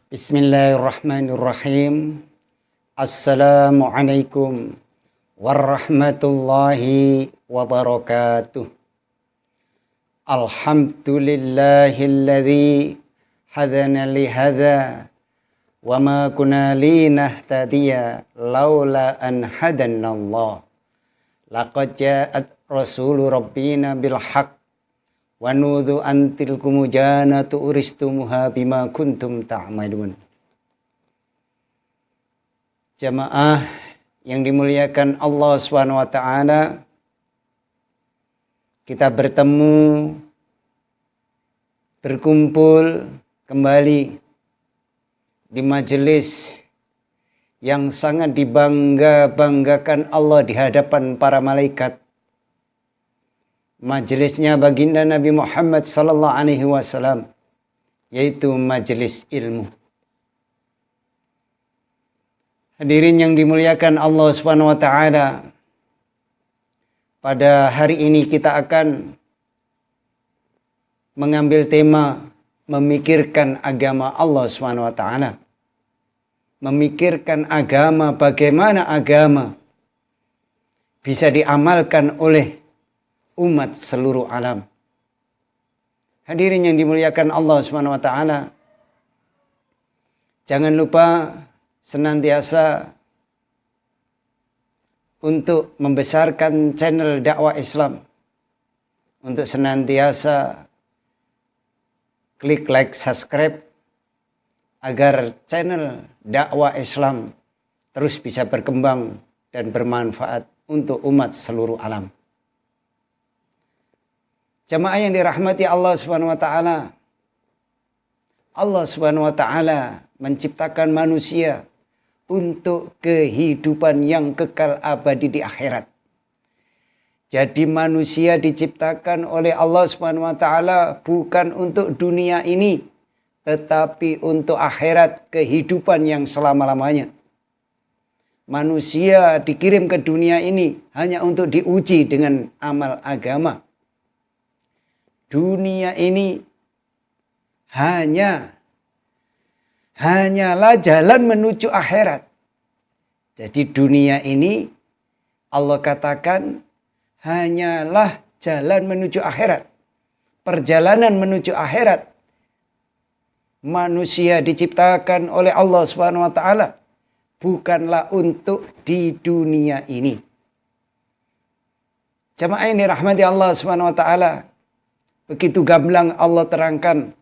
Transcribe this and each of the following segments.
Bismillahirrahmanirrahim. Assalamualaikum warahmatullahi wabarakatuh. Alhamdulillahilladzi hadana li hadza wa ma kunna linahtadiya laula an hadanallah. Laqad ja'at rasulu rabbina bil haqq wa nudhu antil kumujanatu uristumuha bima kuntum ta'malun. Jamaah yang dimuliakan Allah Subhanahu wa taala, kita bertemu, berkumpul kembali di majelis yang sangat dibangga-banggakan Allah di hadapan para malaikat. Majelisnya baginda Nabi Muhammad sallallahu alaihi wasallam, yaitu majelis ilmu. Hadirin yang dimuliakan Allah Subhanahu wa taala, pada hari ini kita akan mengambil tema memikirkan agama Allah Subhanahu wa taala. Memikirkan agama, bagaimana agama bisa diamalkan oleh umat seluruh alam. Hadirin yang dimuliakan Allah Subhanahu wa taala, jangan lupa senantiasa untuk membesarkan channel dakwah Islam, untuk senantiasa klik like, subscribe agar channel dakwah Islam terus bisa berkembang dan bermanfaat untuk umat seluruh alam. Jamaah yang dirahmati Allah Subhanahu wa taala, Allah Subhanahu wa taala menciptakan manusia untuk kehidupan yang kekal abadi di akhirat. Jadi manusia diciptakan oleh Allah Subhanahu wa taala bukan untuk dunia ini, tetapi untuk akhirat, kehidupan yang selama-lamanya. Manusia dikirim ke dunia ini hanya untuk diuji dengan amal agama. Dunia ini hanyalah jalan menuju akhirat. Jadi dunia ini Allah katakan hanyalah jalan menuju akhirat. Perjalanan menuju akhirat. Manusia diciptakan oleh Allah Subhanahu wa taala bukanlah untuk di dunia ini. Jamaah ini rahmati Allah Subhanahu wa taala. Begitu gamblang Allah terangkan,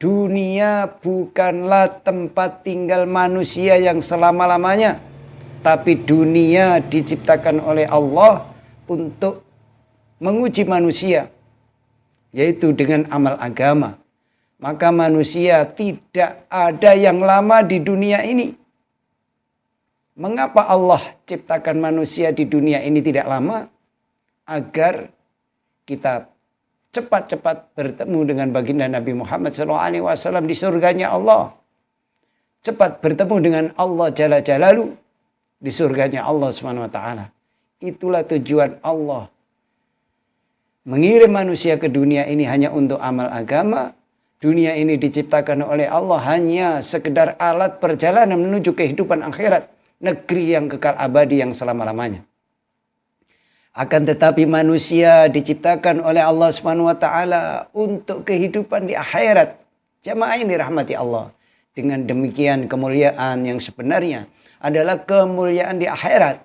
dunia bukanlah tempat tinggal manusia yang selama-lamanya, tapi dunia diciptakan oleh Allah untuk menguji manusia, yaitu dengan amal agama. Maka manusia tidak ada yang lama di dunia ini. Mengapa Allah ciptakan manusia di dunia ini tidak lama? Agar kita cepat-cepat bertemu dengan baginda Nabi Muhammad SAW di surganya Allah. Cepat bertemu dengan Allah Jalla Jalaluhu di surganya Allah Subhanahu wa taala. Itulah tujuan Allah mengirim manusia ke dunia ini hanya untuk amal agama. Dunia ini diciptakan oleh Allah hanya sekedar alat perjalanan menuju kehidupan akhirat, negeri yang kekal abadi yang selama-lamanya. Akan tetapi manusia diciptakan oleh Allah Subhanahu wa taala untuk kehidupan di akhirat. Jamaah ini rahmati Allah. Dengan demikian kemuliaan yang sebenarnya adalah kemuliaan di akhirat.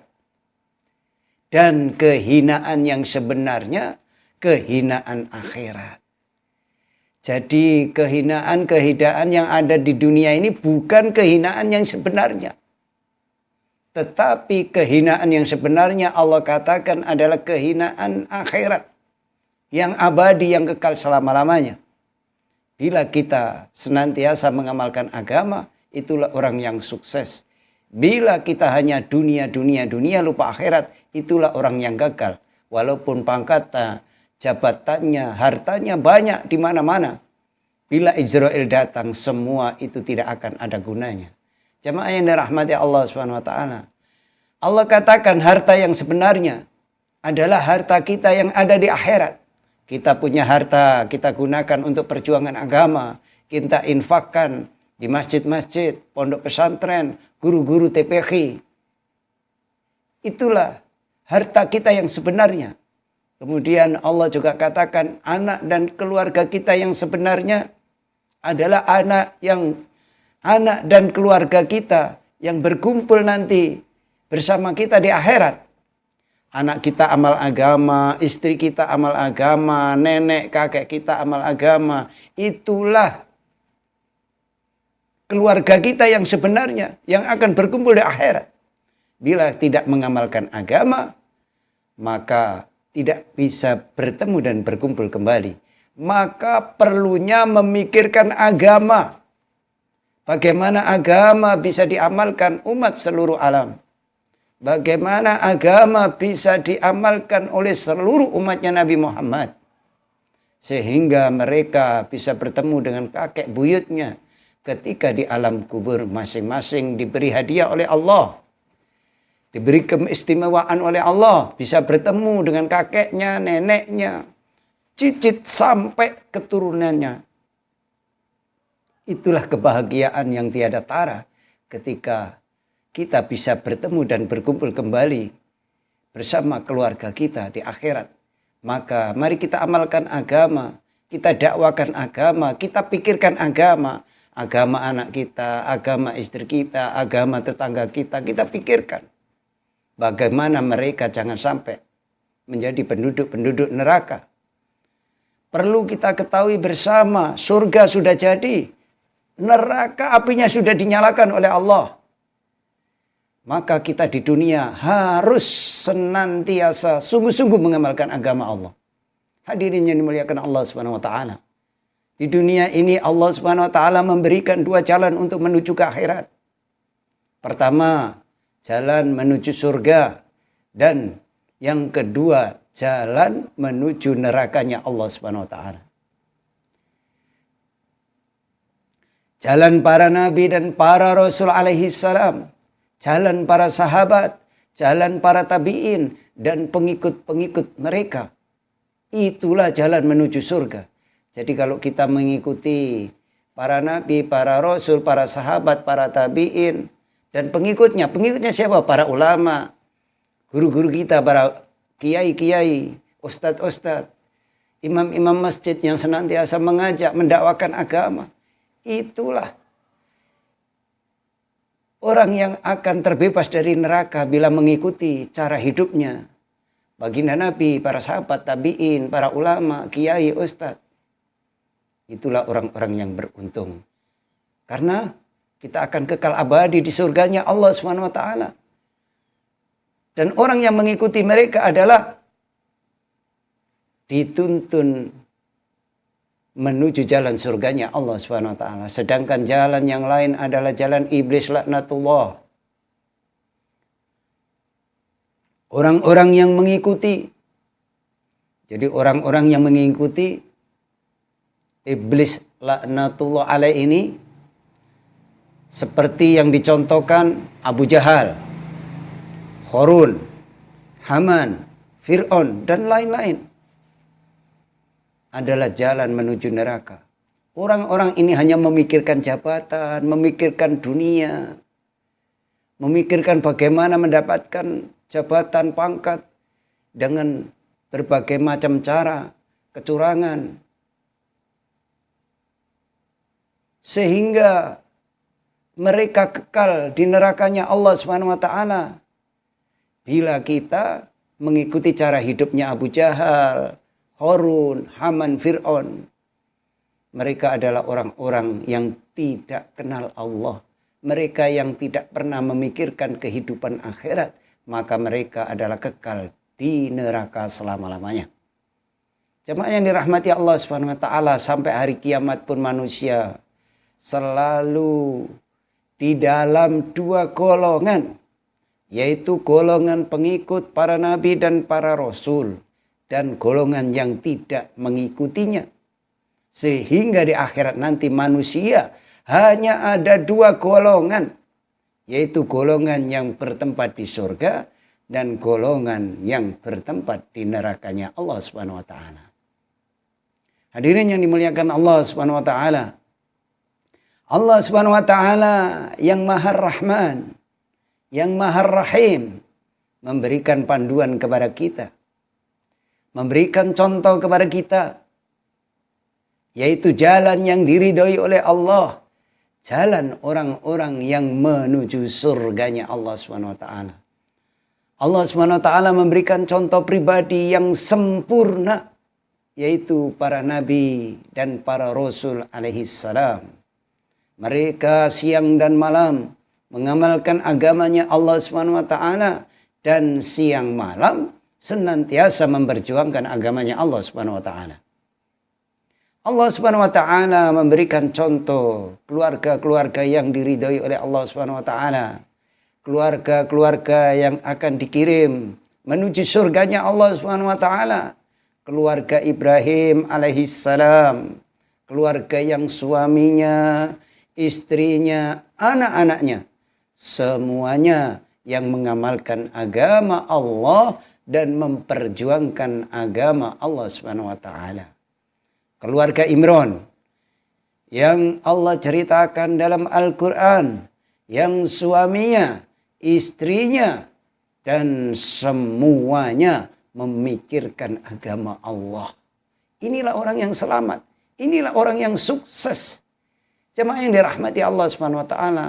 Dan kehinaan yang sebenarnya kehinaan akhirat. Jadi kehinaan yang ada di dunia ini bukan kehinaan yang sebenarnya. Tetapi kehinaan yang sebenarnya Allah katakan adalah kehinaan akhirat. Yang abadi, yang kekal selama-lamanya. Bila kita senantiasa mengamalkan agama, itulah orang yang sukses. Bila kita hanya dunia lupa akhirat, itulah orang yang gagal. Walaupun pangkatnya, jabatannya, hartanya banyak di mana-mana. Bila Israel datang, semua itu tidak akan ada gunanya. Jamaah yang dirahmati Allah Subhanahu wa taala. Allah katakan harta yang sebenarnya adalah harta kita yang ada di akhirat. Kita punya harta, kita gunakan untuk perjuangan agama, kita infakkan di masjid-masjid, pondok pesantren, guru-guru TPQ. Itulah harta kita yang sebenarnya. Kemudian Allah juga katakan anak dan keluarga kita yang sebenarnya adalah anak dan keluarga kita yang berkumpul nanti bersama kita di akhirat. Anak kita amal agama, istri kita amal agama, nenek kakek kita amal agama. Itulah keluarga kita yang sebenarnya yang akan berkumpul di akhirat. Bila tidak mengamalkan agama, maka tidak bisa bertemu dan berkumpul kembali. Maka perlunya memikirkan agama. Bagaimana agama bisa diamalkan umat seluruh alam. Bagaimana agama bisa diamalkan oleh seluruh umatnya Nabi Muhammad. Sehingga mereka bisa bertemu dengan kakek buyutnya ketika di alam kubur masing-masing diberi hadiah oleh Allah. Diberi keistimewaan oleh Allah. Bisa bertemu dengan kakeknya, neneknya. Cicit sampai keturunannya. Itulah kebahagiaan yang tiada tara ketika kita bisa bertemu dan berkumpul kembali bersama keluarga kita di akhirat. Maka mari kita amalkan agama. Kita dakwakan agama. Kita pikirkan agama. Agama anak kita, agama istri kita, agama tetangga kita. Kita pikirkan. Bagaimana mereka jangan sampai menjadi penduduk-penduduk neraka. Perlu kita ketahui bersama, surga sudah jadi. Neraka apinya sudah dinyalakan oleh Allah. Maka kita di dunia harus senantiasa sungguh-sungguh mengamalkan agama Allah. Hadirin yang dimuliakan Allah Subhanahu wa taala. Di dunia ini Allah Subhanahu wa taala memberikan dua jalan untuk menuju ke akhirat. Pertama, jalan menuju surga, dan yang kedua jalan menuju nerakanya Allah Subhanahu wa taala. Jalan para nabi dan para rasul alaihi salam, jalan para sahabat, jalan para tabi'in dan pengikut-pengikut mereka. Itulah jalan menuju surga. Jadi kalau kita mengikuti para nabi, para rasul, para sahabat, para tabi'in dan pengikutnya. Pengikutnya siapa? Para ulama, guru-guru kita, para kiai-kiai, ustadz-ustadz, imam-imam masjid yang senantiasa mengajak, mendakwakan agama. Itulah orang yang akan terbebas dari neraka bila mengikuti cara hidupnya. Baginda Nabi, para sahabat, tabi'in, para ulama, kiai, ustadz. Itulah orang-orang yang beruntung. Karena kita akan kekal abadi di surganya Allah Subhanahu wa taala. Dan orang yang mengikuti mereka adalah dituntun menuju jalan surganya Allah Subhanahu wa taala. Sedangkan jalan yang lain adalah jalan iblis laknatullah. Orang-orang yang mengikuti. Jadi orang-orang yang mengikuti iblis laknatullah alaih ini seperti yang dicontohkan Abu Jahal, Qarun, Haman, Fir'aun, dan lain-lain. Adalah jalan menuju neraka. Orang-orang ini hanya memikirkan jabatan, memikirkan dunia, memikirkan bagaimana mendapatkan jabatan pangkat dengan berbagai macam cara, kecurangan. Sehingga mereka kekal di nerakanya Allah Subhanahu wa taala. Bila kita mengikuti cara hidupnya Abu Jahal, Qarun, Haman, Fir'aun. Mereka adalah orang-orang yang tidak kenal Allah. Mereka yang tidak pernah memikirkan kehidupan akhirat. Maka mereka adalah kekal di neraka selama-lamanya. Jemaah yang dirahmati Allah Subhanahu wa taala, sampai hari kiamat pun manusia selalu di dalam dua golongan, yaitu golongan pengikut para nabi dan para rasul, dan golongan yang tidak mengikutinya. Sehingga di akhirat nanti manusia hanya ada dua golongan, yaitu golongan yang bertempat di surga dan golongan yang bertempat di nerakanya Allah Subhanahu wa taala. Hadirin yang dimuliakan Allah Subhanahu wa taala, Allah Subhanahu wa taala yang Maha Rahman, yang Maha Rahim memberikan panduan kepada kita, memberikan contoh kepada kita, yaitu jalan yang diridhoi oleh Allah, jalan orang-orang yang menuju surganya Allah Subhanahu wa taala. Allah Subhanahu wa taala memberikan contoh pribadi yang sempurna, yaitu para nabi dan para rasul alaihi salam. Mereka siang dan malam mengamalkan agamanya Allah Subhanahu wa taala, dan siang malam senantiasa memperjuangkan agamanya Allah Subhanahu wa taala. Allah Subhanahu wa taala memberikan contoh keluarga-keluarga yang diridhoi oleh Allah Subhanahu wa taala. Keluarga-keluarga yang akan dikirim menuju surganya Allah Subhanahu wa taala. Keluarga Ibrahim alaihi salam, keluarga yang suaminya, istrinya, anak-anaknya, semuanya yang mengamalkan agama Allah dan memperjuangkan agama Allah Subhanahu wa taala. Keluarga Imran yang Allah ceritakan dalam Al-Qur'an, yang suaminya, istrinya, dan semuanya memikirkan agama Allah. Inilah orang yang selamat, inilah orang yang sukses. Jemaah yang dirahmati Allah Subhanahu wa taala.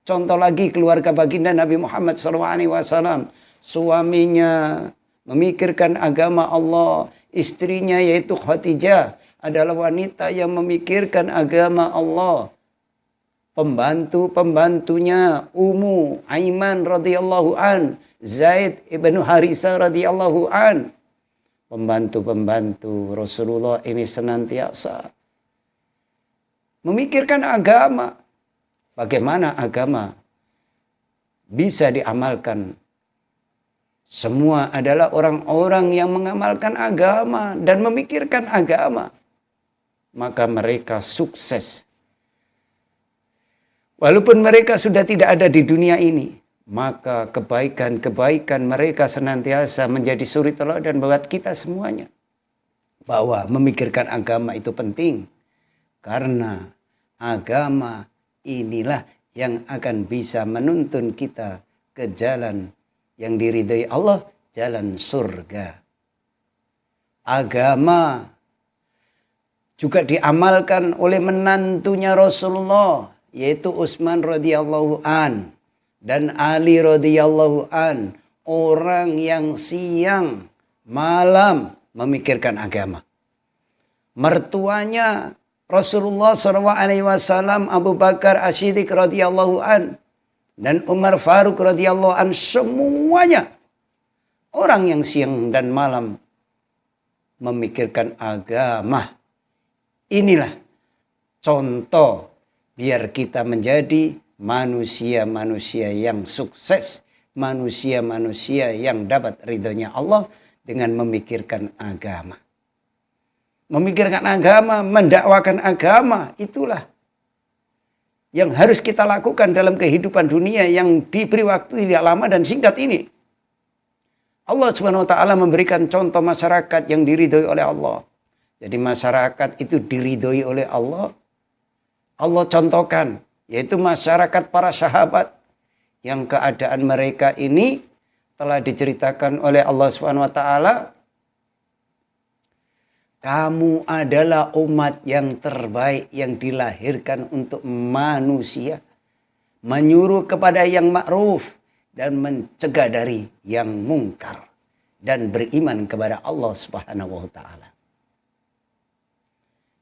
Contoh lagi keluarga baginda Nabi Muhammad SAW. Suaminya memikirkan agama Allah. Istrinya yaitu Khadijah adalah wanita yang memikirkan agama Allah. Pembantu-pembantunya Ummu Aiman radhiyallahu an, Zaid ibnu Harisah radhiyallahu an. Pembantu-pembantu Rasulullah ini senantiasa memikirkan agama. Bagaimana agama bisa diamalkan? Semua adalah orang-orang yang mengamalkan agama dan memikirkan agama. Maka mereka sukses. Walaupun mereka sudah tidak ada di dunia ini, maka kebaikan-kebaikan mereka senantiasa menjadi suri teladan buat kita semuanya. Bahwa memikirkan agama itu penting. Karena agama inilah yang akan bisa menuntun kita ke jalan yang diridhai Allah, jalan surga. Agama juga diamalkan oleh menantunya Rasulullah, yaitu Utsman radhiyallahu an dan Ali radhiyallahu an, orang yang siang malam memikirkan agama. Mertuanya Rasulullah SAW, Abu Bakar As-Siddiq radhiyallahu an dan Umar Faruq radhiyallahu an, semuanya orang yang siang dan malam memikirkan agama. Inilah contoh biar kita menjadi manusia-manusia yang sukses, manusia-manusia yang dapat ridhonya Allah dengan memikirkan agama. Memikirkan agama, mendakwakan agama, itulah yang harus kita lakukan dalam kehidupan dunia yang diberi waktu tidak lama dan singkat ini. Allah Subhanahu wa taala memberikan contoh masyarakat yang diridhoi oleh Allah. Jadi masyarakat itu diridhoi oleh Allah. Allah contohkan, yaitu masyarakat para sahabat yang keadaan mereka ini telah diceritakan oleh Allah Subhanahu wa taala. Kamu adalah umat yang terbaik yang dilahirkan untuk manusia. Menyuruh kepada yang ma'ruf dan mencegah dari yang mungkar. Dan beriman kepada Allah Subhanahu wa ta'ala.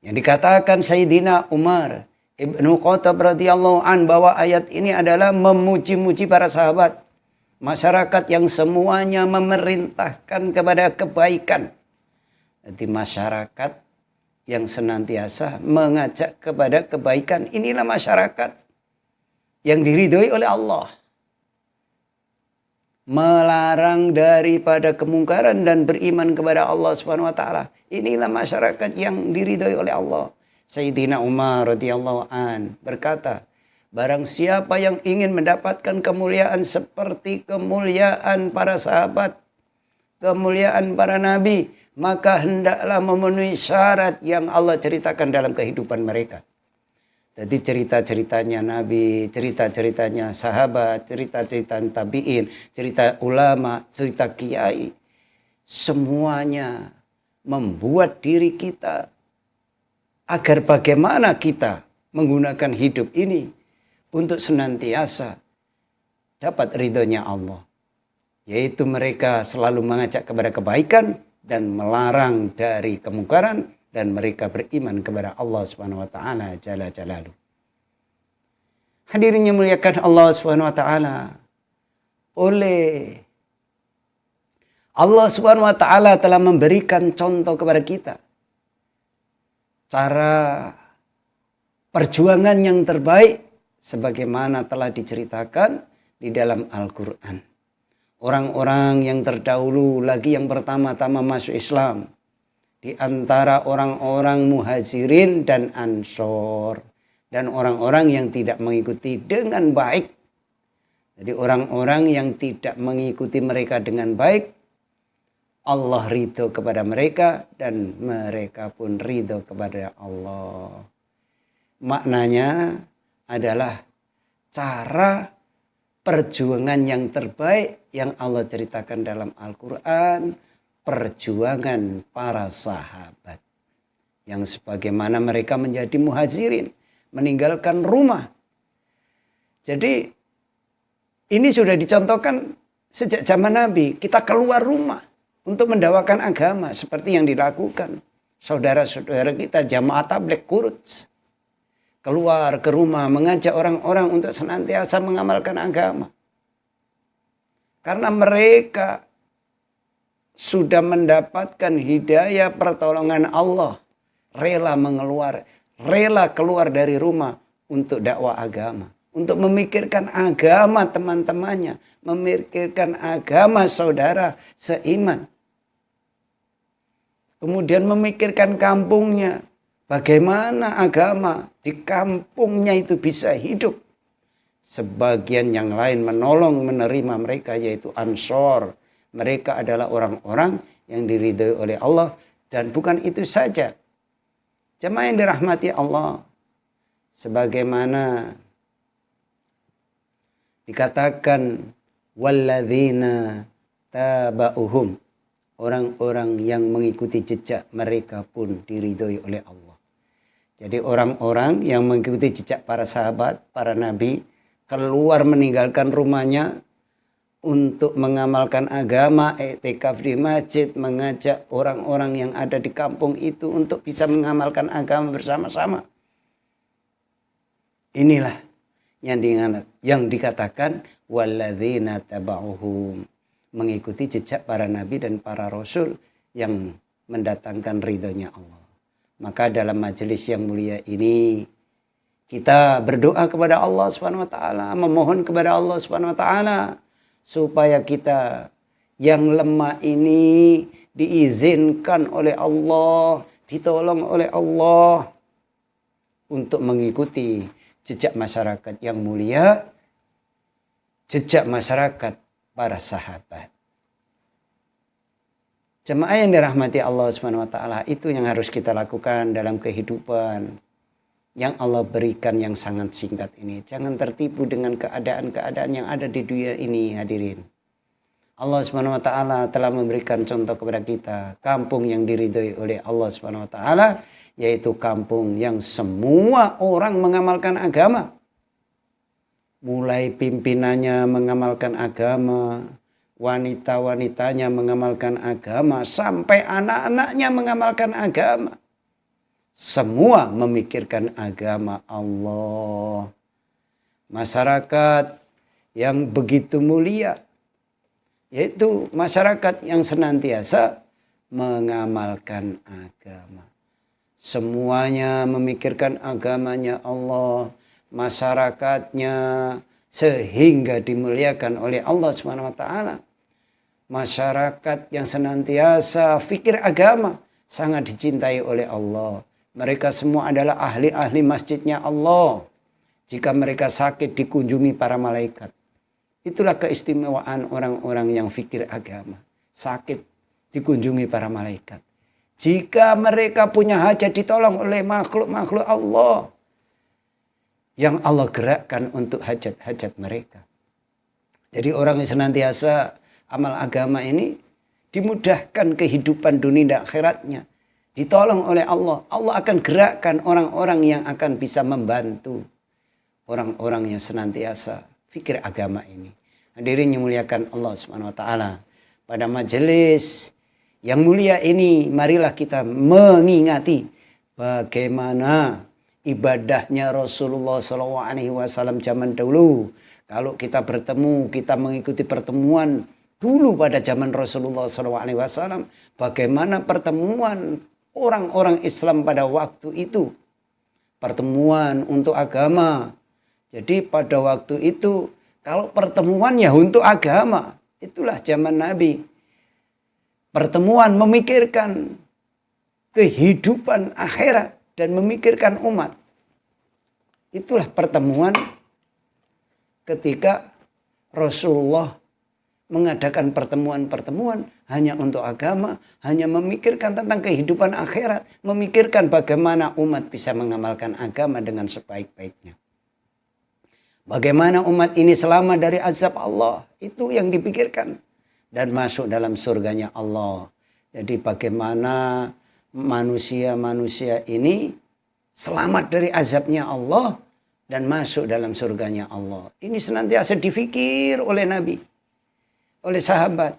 Yang dikatakan Sayyidina Umar Ibnu Khattab radhiyallahu an, bahwa ayat ini adalah memuji-muji para sahabat. Masyarakat yang semuanya memerintahkan kepada kebaikan. Jadi masyarakat yang senantiasa mengajak kepada kebaikan. Inilah masyarakat yang diridhoi oleh Allah. Melarang daripada kemungkaran dan beriman kepada Allah Subhanahu wa taala. Inilah masyarakat yang diridhoi oleh Allah. Sayyidina Umar radhiyallahu an berkata, barang siapa yang ingin mendapatkan kemuliaan seperti kemuliaan para sahabat, kemuliaan para nabi, maka hendaklah memenuhi syarat yang Allah ceritakan dalam kehidupan mereka. Jadi cerita-ceritanya Nabi, cerita-ceritanya sahabat, cerita-cerita tabi'in, cerita ulama, cerita kiai, semuanya membuat diri kita agar bagaimana kita menggunakan hidup ini untuk senantiasa dapat ridhonya Allah. Yaitu mereka selalu mengajak kepada kebaikan dan melarang dari kemungkaran, dan mereka beriman kepada Allah Subhanahu wa taala jalla jalaluhu. Hadirin yang muliakan Allah Subhanahu wa taala, oleh Allah Subhanahu wa taala telah memberikan contoh kepada kita cara perjuangan yang terbaik sebagaimana telah diceritakan di dalam Al-Qur'an. Orang-orang yang terdahulu lagi yang pertama-tama masuk Islam di antara orang-orang Muhajirin dan Ansor, dan orang-orang yang tidak mengikuti dengan baik. Jadi orang-orang yang tidak mengikuti mereka dengan baik, Allah ridho kepada mereka dan mereka pun ridho kepada Allah. Maknanya adalah cara perjuangan yang terbaik yang Allah ceritakan dalam Al-Quran, perjuangan para sahabat yang sebagaimana mereka menjadi muhajirin, meninggalkan rumah. Jadi ini sudah dicontohkan sejak zaman Nabi. Kita keluar rumah untuk mendakwakan agama seperti yang dilakukan saudara-saudara kita jamaah tabligh Quds. Keluar ke rumah mengajak orang-orang untuk senantiasa mengamalkan agama. Karena mereka sudah mendapatkan hidayah pertolongan Allah, rela keluar dari rumah untuk dakwah agama, untuk memikirkan agama teman-temannya, memikirkan agama saudara seiman. Kemudian memikirkan kampungnya, bagaimana agama di kampungnya itu bisa hidup. Sebagian yang lain menolong menerima mereka yaitu Ansor. Mereka adalah orang-orang yang diridhoi oleh Allah. Dan bukan itu saja. Jemaah yang dirahmati Allah. Sebagaimana dikatakan walladzina taba'uhum. Orang-orang yang mengikuti jejak mereka pun diridhoi oleh Allah. Jadi orang-orang yang mengikuti jejak para sahabat, para nabi. Keluar meninggalkan rumahnya untuk mengamalkan agama, i'tikaf di masjid, mengajak orang-orang yang ada di kampung itu untuk bisa mengamalkan agama bersama-sama. Inilah yang dikatakan walladzina taba'uhum, mengikuti jejak para nabi dan para rasul yang mendatangkan ridhonya Allah. Maka dalam majelis yang mulia ini kita berdoa kepada Allah Subhanahu wa taala, memohon kepada Allah Subhanahu wa taala supaya kita yang lemah ini diizinkan oleh Allah, ditolong oleh Allah untuk mengikuti jejak masyarakat yang mulia, jejak masyarakat para sahabat. Jemaah yang dirahmati Allah Subhanahu wa taala, itu yang harus kita lakukan dalam kehidupan yang Allah berikan yang sangat singkat ini. Jangan tertipu dengan keadaan-keadaan yang ada di dunia ini, hadirin. Allah Subhanahu wa taala telah memberikan contoh kepada kita kampung yang diridhoi oleh Allah Subhanahu wa taala, yaitu kampung yang semua orang mengamalkan agama. Mulai pimpinannya mengamalkan agama, wanita-wanitanya mengamalkan agama, sampai anak-anaknya mengamalkan agama. Semua memikirkan agama Allah. Masyarakat yang begitu mulia, yaitu masyarakat yang senantiasa mengamalkan agama. Semuanya memikirkan agamanya Allah, masyarakatnya, sehingga dimuliakan oleh Allah Subhanahu wa taala. Masyarakat yang senantiasa fikir agama sangat dicintai oleh Allah. Mereka semua adalah ahli-ahli masjidnya Allah. Jika mereka sakit dikunjungi para malaikat. Itulah keistimewaan orang-orang yang fikir agama. Sakit dikunjungi para malaikat. Jika mereka punya hajat ditolong oleh makhluk-makhluk Allah. yang Allah gerakkan untuk hajat-hajat mereka. Jadi orang yang senantiasa amal agama ini dimudahkan kehidupan dunia dan akhiratnya. Ditolong oleh Allah. Allah akan gerakkan orang-orang yang akan bisa membantu orang-orang yang senantiasa fikir agama ini. Hadirin yang muliakan Allah Subhanahu wa taala. Pada majelis yang mulia ini marilah kita mengingati bagaimana ibadahnya Rasulullah SAW zaman dahulu. Kalau kita bertemu, kita mengikuti pertemuan dulu pada zaman Rasulullah SAW. Bagaimana pertemuan orang-orang Islam pada waktu itu. Pertemuan untuk agama. Jadi pada waktu itu kalau pertemuan ya untuk agama. Itulah zaman Nabi. Pertemuan memikirkan kehidupan akhirat dan memikirkan umat. Itulah pertemuan ketika Rasulullah mengadakan pertemuan-pertemuan hanya untuk agama, hanya memikirkan tentang kehidupan akhirat, memikirkan bagaimana umat bisa mengamalkan agama dengan sebaik-baiknya. Bagaimana umat ini selamat dari azab Allah, itu yang dipikirkan dan masuk dalam surganya Allah. Jadi bagaimana manusia-manusia ini selamat dari azabnya Allah dan masuk dalam surganya Allah. Ini senantiasa difikir oleh Nabi, oleh sahabat,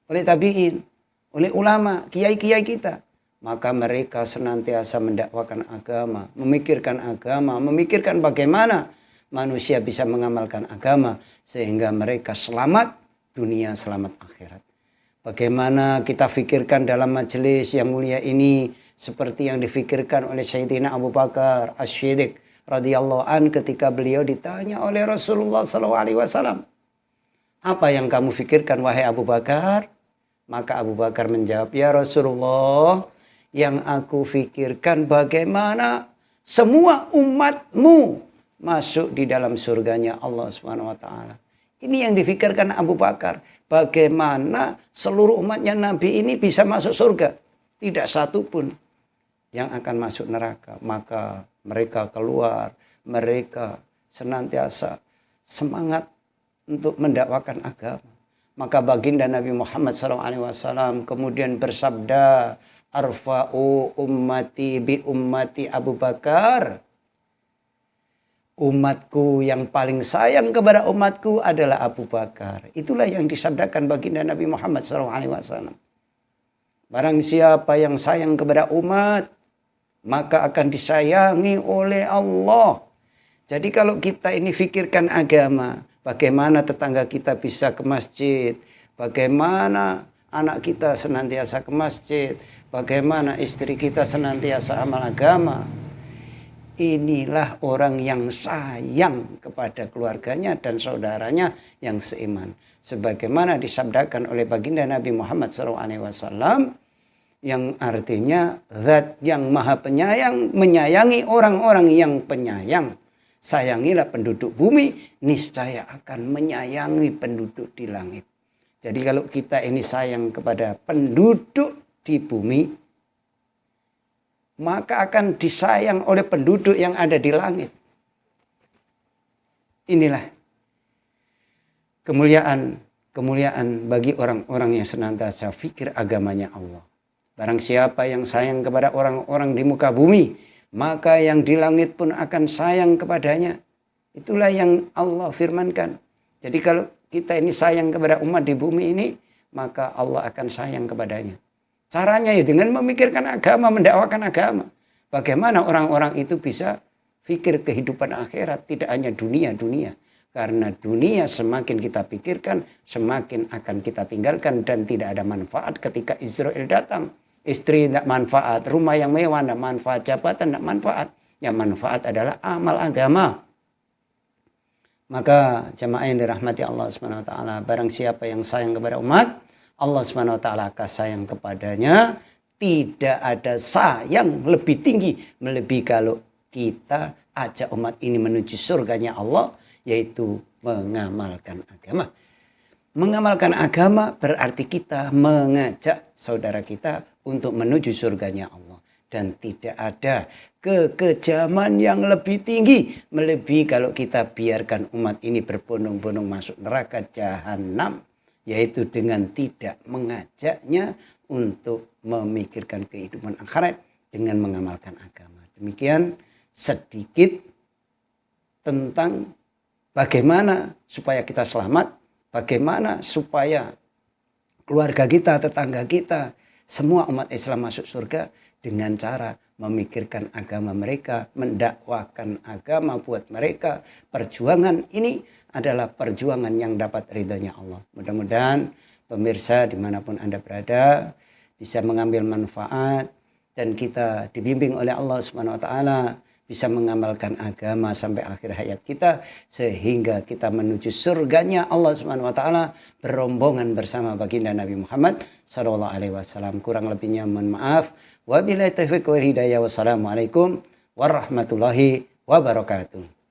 oleh tabi'in, oleh ulama, kiai-kiai kita. Maka mereka senantiasa mendakwakan agama, memikirkan bagaimana manusia bisa mengamalkan agama sehingga mereka selamat dunia, selamat akhirat. Bagaimana kita fikirkan dalam majelis yang mulia ini seperti yang difikirkan oleh Sayyidina Abu Bakar As-Siddiq radhiyallahu an ketika beliau ditanya oleh Rasulullah SAW. Apa yang kamu fikirkan wahai Abu Bakar? Maka Abu Bakar menjawab, ya Rasulullah, yang aku fikirkan bagaimana semua umatmu masuk di dalam surganya Allah Subhanahu wa taala. Ini yang difikirkan Abu Bakar. Bagaimana seluruh umatnya Nabi ini bisa masuk surga. Tidak satu pun yang akan masuk neraka. Maka mereka keluar. Mereka senantiasa semangat untuk mendakwakan agama. Maka baginda Nabi Muhammad SAW kemudian bersabda, arfa'u ummati bi ummati Abu Bakar. Umatku yang paling sayang kepada umatku adalah Abu Bakar. Itulah yang disabdakan baginda Nabi Muhammad SAW. Barang siapa yang sayang kepada umat, maka akan disayangi oleh Allah. Jadi kalau kita ini fikirkan agama, bagaimana tetangga kita bisa ke masjid, bagaimana anak kita senantiasa ke masjid, bagaimana istri kita senantiasa amal agama. Inilah orang yang sayang kepada keluarganya dan saudaranya yang seiman. Sebagaimana disabdakan oleh baginda Nabi Muhammad SAW, yang artinya zat yang maha penyayang menyayangi orang-orang yang penyayang. Sayangilah penduduk bumi, niscaya akan menyayangi penduduk di langit. Jadi kalau kita ini sayang kepada penduduk di bumi, maka akan disayang oleh penduduk yang ada di langit. Inilah kemuliaan bagi orang-orang yang senantiasa fikir agamanya Allah. Barang siapa yang sayang kepada orang-orang di muka bumi, maka yang di langit pun akan sayang kepadanya. Itulah yang Allah firmankan. Jadi kalau kita ini sayang kepada umat di bumi ini, maka Allah akan sayang kepadanya. Caranya ya dengan memikirkan agama, mendakwakan agama. Bagaimana orang-orang itu bisa fikir kehidupan akhirat, tidak hanya dunia. Karena dunia semakin kita pikirkan, semakin akan kita tinggalkan dan tidak ada manfaat ketika Israel datang. Istri tidak manfaat, rumah yang mewah tidak manfaat, jabatan tidak manfaat. Yang manfaat adalah amal agama. Maka jamaah yang dirahmati Allah SWT, barang siapa yang sayang kepada umat, Allah SWT akan sayang kepadanya. Tidak ada sayang lebih tinggi melebihi kalau kita ajak umat ini menuju surganya Allah, yaitu mengamalkan agama. Mengamalkan agama berarti kita mengajak saudara kita untuk menuju surganya Allah. Dan tidak ada kekejaman yang lebih tinggi melebihi kalau kita biarkan umat ini berbondong-bondong masuk neraka jahanam, yaitu dengan tidak mengajaknya untuk memikirkan kehidupan akhirat dengan mengamalkan agama. Demikian sedikit tentang bagaimana supaya kita selamat, bagaimana supaya keluarga kita, tetangga kita, semua umat Islam masuk surga dengan cara memikirkan agama mereka, mendakwakan agama buat mereka. Perjuangan ini adalah perjuangan yang dapat ridhonya Allah. Mudah-mudahan pemirsa dimanapun Anda berada bisa mengambil manfaat dan kita dibimbing oleh Allah Subhanahu wa taala bisa mengamalkan agama sampai akhir hayat kita sehingga kita menuju surganya Allah Subhanahu wa taala berombongan bersama baginda Nabi Muhammad sallallahu alaihi wasallam. Kurang lebihnya mohon maaf. Wabillahi taufiq wal hidayah. Wassalamualaikum warahmatullahi wabarakatuh.